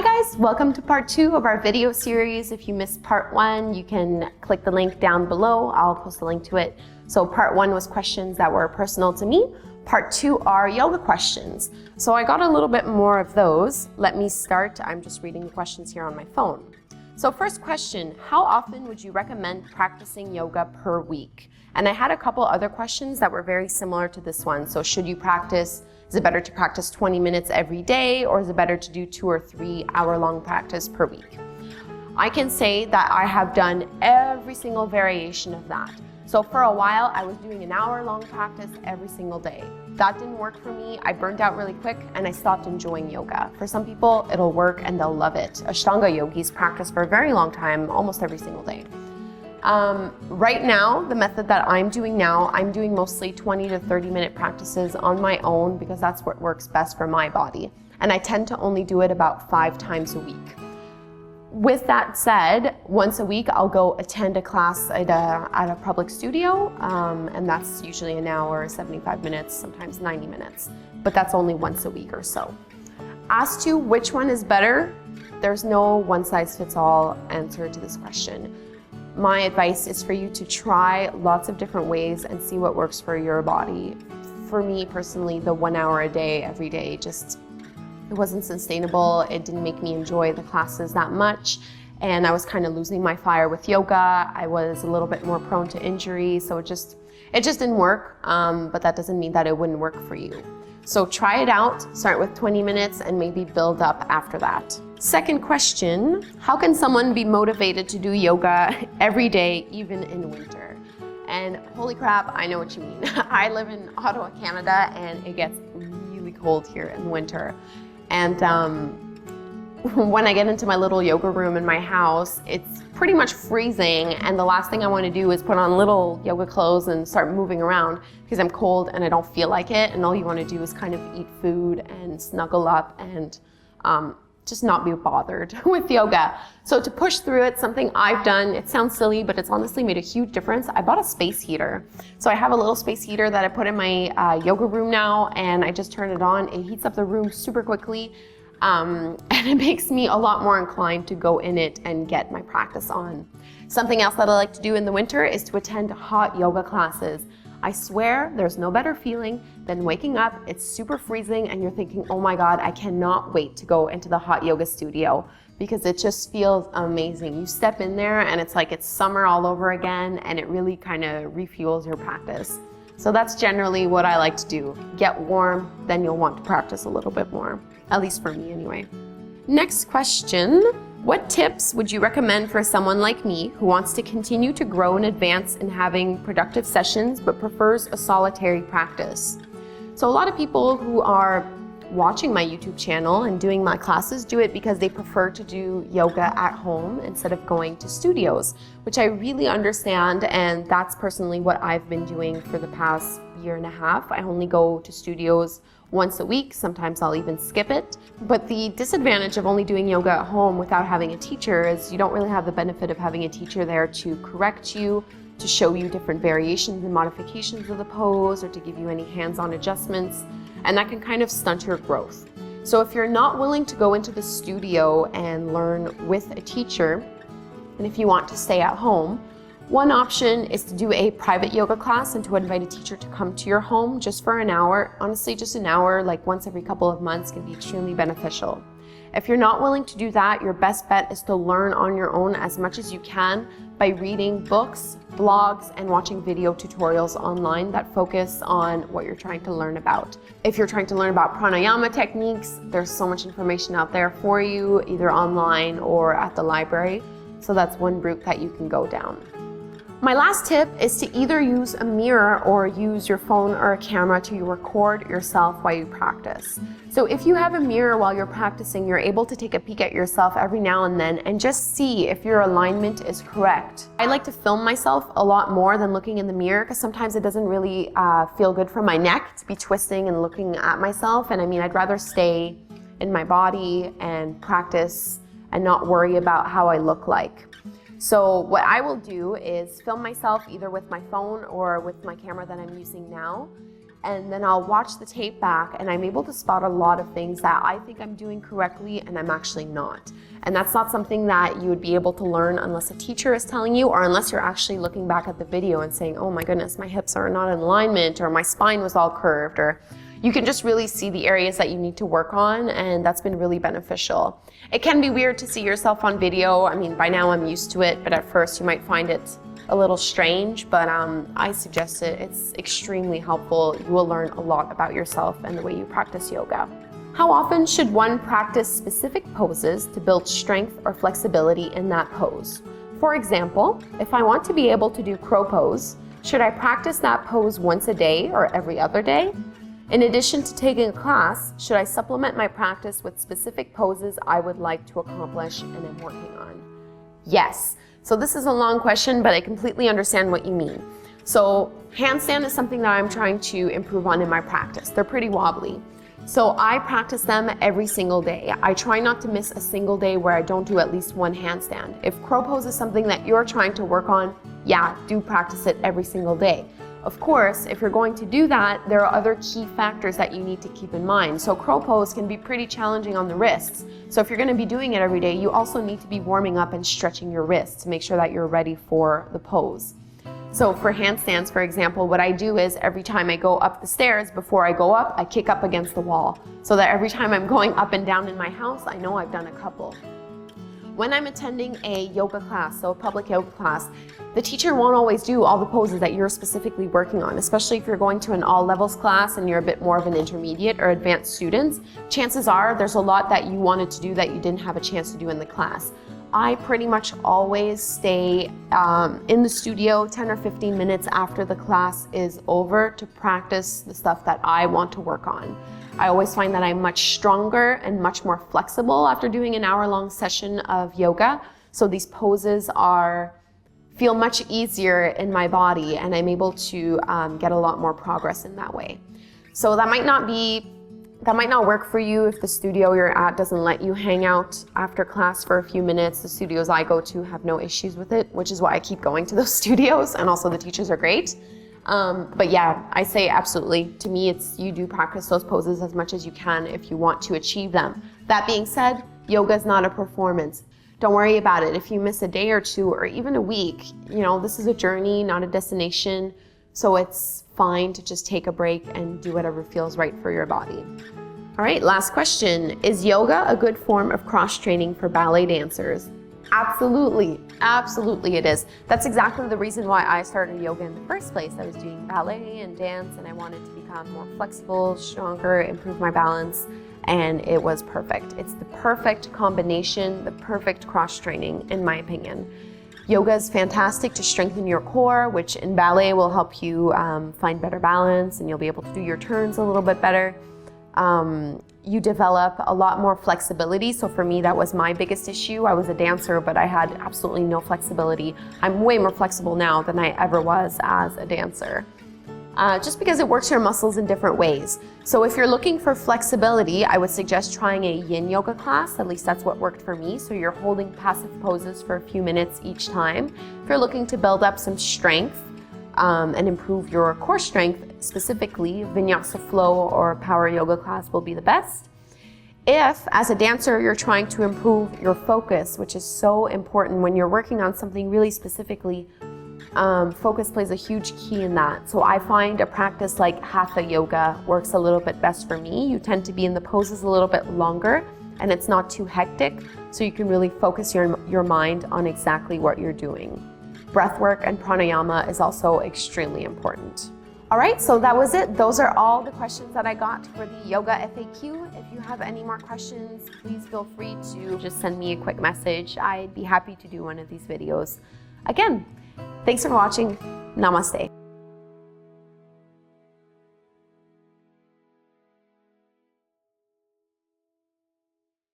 Hi guys, welcome to part 2 of our video series. If you missed part 1, you can click the link down below. I'll post a link to it. So part 1 was questions that were personal to me. Part 2 are yoga questions. So I got a little bit more of those. Let me start. I'm just reading the questions here on my phone. So first question, how often would you recommend practicing yoga per week? And I had a couple other questions that were very similar to this one. So should you practice? Is it better to practice 20 minutes every day, or is it better to do 2 or 3 hour-long practice per week? I can say that I have done every single variation of that. So for a while, I was doing an hour-long practice every single day. That didn't work for me. I burned out really quick and I stopped enjoying yoga. For some people, it'll work and they'll love it. Ashtanga yogis practice for a very long time, almost every single day. Right now, the method that I'm doing now, I'm doing mostly 20 to 30 minute practices on my own because that's what works best for my body. And I tend to only do it about 5 times a week. With that said, once a week, I'll go attend a class at a public studio, and that's usually an hour, 75 minutes, sometimes 90 minutes, but that's only once a week or so. As to which one is better, there's no one-size-fits-all answer to this question. My advice is for you to try lots of different ways and see what works for your body. For me personally, the 1 hour a day, every day, it wasn't sustainable. It didn't make me enjoy the classes that much. And I was kind of losing my fire with yoga. I was a little bit more prone to injury. So it just didn't work. But that doesn't mean that it wouldn't work for you. So try it out, start with 20 minutes and maybe build up after that. Second question, how can someone be motivated to do yoga every day, even in winter? And holy crap, I know what you mean. I live in Ottawa, Canada, and it gets really cold here in winter. And when I get into my little yoga room in my house, it's pretty much freezing, and the last thing I want to do is put on little yoga clothes and start moving around because I'm cold and I don't feel like it, and all you want to do is kind of eat food and snuggle up and just not be bothered with yoga. So to push through it, something I've done, it sounds silly, but it's honestly made a huge difference. I bought a space heater. So I have a little space heater that I put in my yoga room now, and I just turn it on. It heats up the room super quickly. And it makes me a lot more inclined to go in it and get my practice on. Something else that I like to do in the winter is to attend hot yoga classes. I swear there's no better feeling than waking up, it's super freezing, and you're thinking, oh my God, I cannot wait to go into the hot yoga studio because it just feels amazing. You step in there and it's like it's summer all over again, and it really kind of refuels your practice. So that's generally what I like to do. Get warm, then you'll want to practice a little bit more. At least for me anyway. Next question, what tips would you recommend for someone like me who wants to continue to grow and advance in having productive sessions but prefers a solitary practice? So a lot of people who are watching my YouTube channel and doing my classes do it because they prefer to do yoga at home instead of going to studios, which I really understand, and that's personally what I've been doing for the past 1.5 years. I only go to studios once a week, sometimes I'll even skip it. But the disadvantage of only doing yoga at home without having a teacher is you don't really have the benefit of having a teacher there to correct you, to show you different variations and modifications of the pose, or to give you any hands-on adjustments, and that can kind of stunt your growth. So if you're not willing to go into the studio and learn with a teacher, and if you want to stay at home, one option is to do a private yoga class and to invite a teacher to come to your home just for an hour. Honestly, just an hour, like once every couple of months, can be extremely beneficial. If you're not willing to do that, your best bet is to learn on your own as much as you can by reading books, blogs, and watching video tutorials online that focus on what you're trying to learn about. If you're trying to learn about pranayama techniques, there's so much information out there for you, either online or at the library. So that's one route that you can go down. My last tip is to either use a mirror or use your phone or a camera to record yourself while you practice. So if you have a mirror while you're practicing, you're able to take a peek at yourself every now and then and just see if your alignment is correct. I like to film myself a lot more than looking in the mirror because sometimes it doesn't really feel good for my neck to be twisting and looking at myself. And I mean, I'd rather stay in my body and practice and not worry about how I look like. So what I will do is film myself either with my phone or with my camera that I'm using now, and then I'll watch the tape back and I'm able to spot a lot of things that I think I'm doing correctly and I'm actually not. And that's not something that you would be able to learn unless a teacher is telling you, or unless you're actually looking back at the video and saying, oh my goodness, my hips are not in alignment, or my spine was all curved, or you can just really see the areas that you need to work on, and that's been really beneficial. It can be weird to see yourself on video. I mean, by now I'm used to it, but at first you might find it a little strange, but I suggest it. It's extremely helpful. You will learn a lot about yourself and the way you practice yoga. How often should one practice specific poses to build strength or flexibility in that pose? For example, if I want to be able to do crow pose, should I practice that pose once a day or every other day? In addition to taking a class, should I supplement my practice with specific poses I would like to accomplish and am working on? Yes. So this is a long question, but I completely understand what you mean. So handstand is something that I'm trying to improve on in my practice. They're pretty wobbly. So I practice them every single day. I try not to miss a single day where I don't do at least one handstand. If crow pose is something that you're trying to work on, yeah, do practice it every single day. Of course, if you're going to do that, there are other key factors that you need to keep in mind. So crow pose can be pretty challenging on the wrists. So if you're going to be doing it every day, you also need to be warming up and stretching your wrists to make sure that you're ready for the pose. So for handstands, for example, what I do is every time I go up the stairs, before I go up, I kick up against the wall. So that every time I'm going up and down in my house, I know I've done a couple. When I'm attending a yoga class, so a public yoga class, the teacher won't always do all the poses that you're specifically working on, especially if you're going to an all levels class and you're a bit more of an intermediate or advanced student. Chances are there's a lot that you wanted to do that you didn't have a chance to do in the class. I pretty much always stay in the studio 10 or 15 minutes after the class is over to practice the stuff that I want to work on. I always find that I'm much stronger and much more flexible after doing an hour-long session of yoga. So these poses feel much easier in my body, and I'm able to get a lot more progress in that way. So that might not work for you if the studio you're at doesn't let you hang out after class for a few minutes. The studios I go to have no issues with it, which is why I keep going to those studios, and also the teachers are great. But yeah, I say absolutely. To me, you do practice those poses as much as you can if you want to achieve them. That being said, yoga is not a performance. Don't worry about it. If you miss a day or two or even a week, this is a journey, not a destination. So it's fine to just take a break and do whatever feels right for your body. All right, last question. Is yoga a good form of cross-training for ballet dancers? Absolutely, absolutely it is. That's exactly the reason why I started yoga in the first place. I was doing ballet and dance, and I wanted to become more flexible, stronger, improve my balance, and it was perfect. It's the perfect combination, the perfect cross-training, in my opinion. Yoga is fantastic to strengthen your core, which in ballet will help you find better balance, and you'll be able to do your turns a little bit better. You develop a lot more flexibility. So for me, that was my biggest issue. I was a dancer, but I had absolutely no flexibility. I'm way more flexible now than I ever was as a dancer. Just because it works your muscles in different ways. So if you're looking for flexibility, I would suggest trying a yin yoga class. At least that's what worked for me. So you're holding passive poses for a few minutes each time. If you're looking to build up some strength and improve your core strength, specifically Vinyasa flow or power yoga class will be the best. If, as a dancer, you're trying to improve your focus, which is so important when you're working on something really specifically, focus plays a huge key in that. So I find a practice like Hatha yoga works a little bit best for me. You tend to be in the poses a little bit longer, and it's not too hectic, so you can really focus your mind on exactly what you're doing. Breathwork and pranayama is also extremely important. All right, so that was it. Those are all the questions that I got for the yoga FAQ. If you have any more questions, please feel free to just send me a quick message. I'd be happy to do one of these videos. Again, thanks for watching. Namaste.